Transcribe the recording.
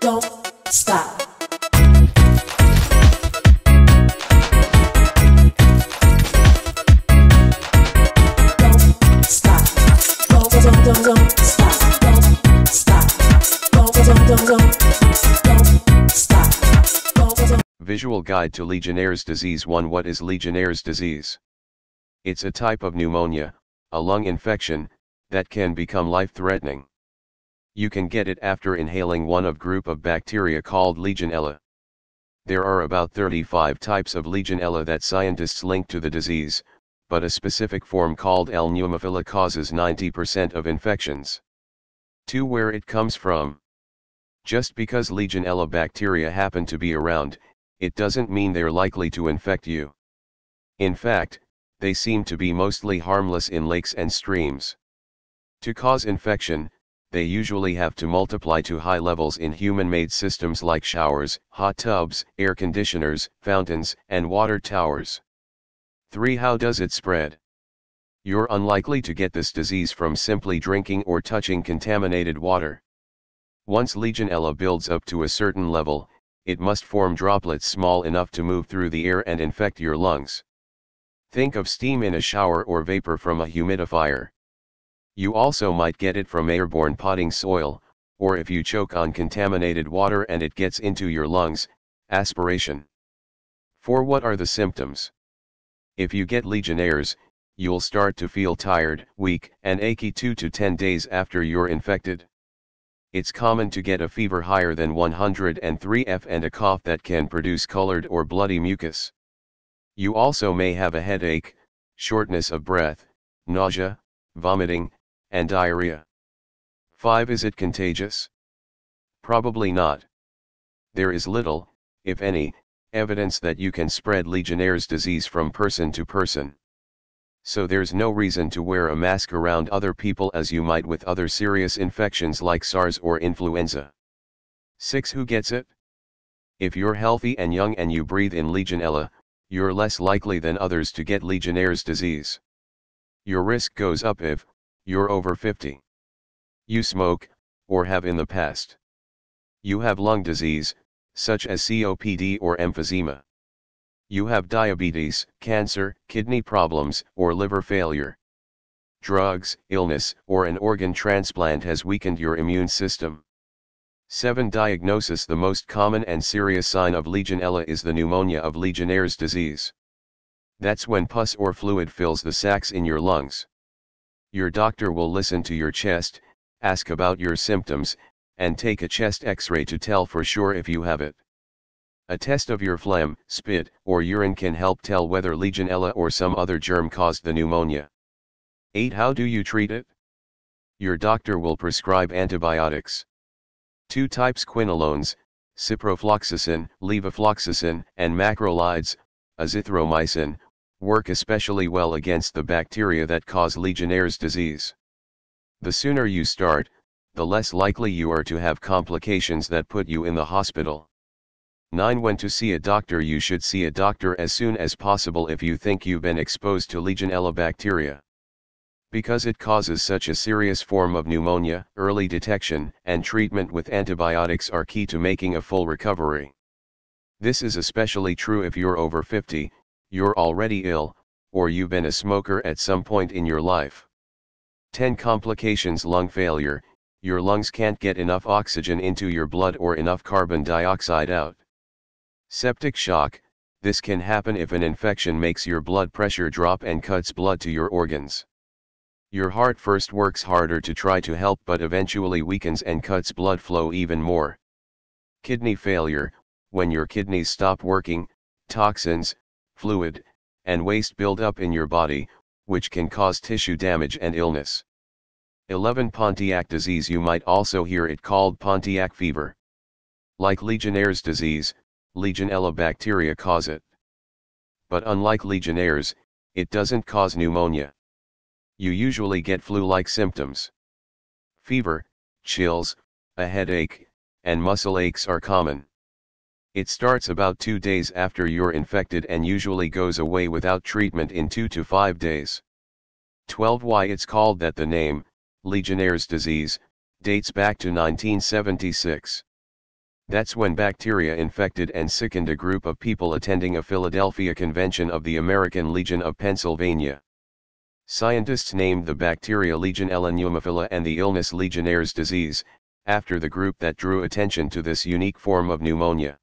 don't stop. Don't stop. Don't stop. Don't stop. Don't stop. Visual Guide to Legionnaires' Disease 1. What is Legionnaires' disease? It's a type of pneumonia, a lung infection, that can become life-threatening. You can get it after inhaling one of group of bacteria called Legionella. There are about 35 types of Legionella that scientists link to the disease, but a specific form called L. pneumophila causes 90% of infections. 2. Where it comes from. Just because Legionella bacteria happen to be around, it doesn't mean they're likely to infect you. In fact, they seem to be mostly harmless in lakes and streams. To cause infection, they usually have to multiply to high levels in human-made systems like showers, hot tubs, air conditioners, fountains, and water towers. 3. How does it spread? You're unlikely to get this disease from simply drinking or touching contaminated water. Once Legionella builds up to a certain level, it must form droplets small enough to move through the air and infect your lungs. Think of steam in a shower or vapor from a humidifier. You also might get it from airborne potting soil, or if you choke on contaminated water and it gets into your lungs, aspiration. 4. What are the symptoms? If you get Legionnaires, you'll start to feel tired, weak, and achy 2 to 10 days after you're infected. It's common to get a fever higher than 103 F and a cough that can produce colored or bloody mucus. You also may have a headache, shortness of breath, nausea, vomiting, and diarrhea. 5. Is it contagious? Probably not. There is little, if any, evidence that you can spread Legionnaires' disease from person to person. So there's no reason to wear a mask around other people as you might with other serious infections like SARS or influenza. 6. Who gets it? If you're healthy and young and you breathe in Legionella, you're less likely than others to get Legionnaires' disease. Your risk goes up if you're over 50. You smoke, or have in the past. You have lung disease, such as COPD or emphysema. You have diabetes, cancer, kidney problems, or liver failure. Drugs, illness, or an organ transplant has weakened your immune system. 7. Diagnosis. The most common and serious sign of Legionella is the pneumonia of Legionnaires' disease. That's when pus or fluid fills the sacs in your lungs. Your doctor will listen to your chest, ask about your symptoms, and take a chest X-ray to tell for sure if you have it. A test of your phlegm, spit, or urine can help tell whether Legionella or some other germ caused the pneumonia. 8. How do you treat it? Your doctor will prescribe antibiotics. 2 types: quinolones, ciprofloxacin, levofloxacin, and macrolides, azithromycin, work especially well against the bacteria that cause Legionnaires' disease. The sooner you start, the less likely you are to have complications that put you in the hospital. 9. When to see a doctor. You should see a doctor as soon as possible if you think you've been exposed to Legionella bacteria. Because it causes such a serious form of pneumonia, early detection and treatment with antibiotics are key to making a full recovery. This is especially true if you're over 50, you're already ill, or you've been a smoker at some point in your life. 10. Complications. Lung failure. Your lungs can't get enough oxygen into your blood or enough carbon dioxide out. Septic shock. This can happen if an infection makes your blood pressure drop and cuts blood to your organs. Your heart first works harder to try to help but eventually weakens and cuts blood flow even more. Kidney failure. When your kidneys stop working, toxins, fluid, and waste build up in your body, which can cause tissue damage and illness. 11. Pontiac disease. You might also hear it called Pontiac fever. Like Legionnaires' disease, Legionella bacteria cause it. But unlike Legionnaires, it doesn't cause pneumonia. You usually get flu-like symptoms. Fever, chills, a headache, and muscle aches are common. It starts about 2 days after you're infected and usually goes away without treatment in 2 to 5 days. 12. Why it's called that. The name, Legionnaires' disease, dates back to 1976. That's when bacteria infected and sickened a group of people attending a Philadelphia convention of the American Legion of Pennsylvania. Scientists named the bacteria Legionella pneumophila and the illness Legionnaires disease, after the group that drew attention to this unique form of pneumonia.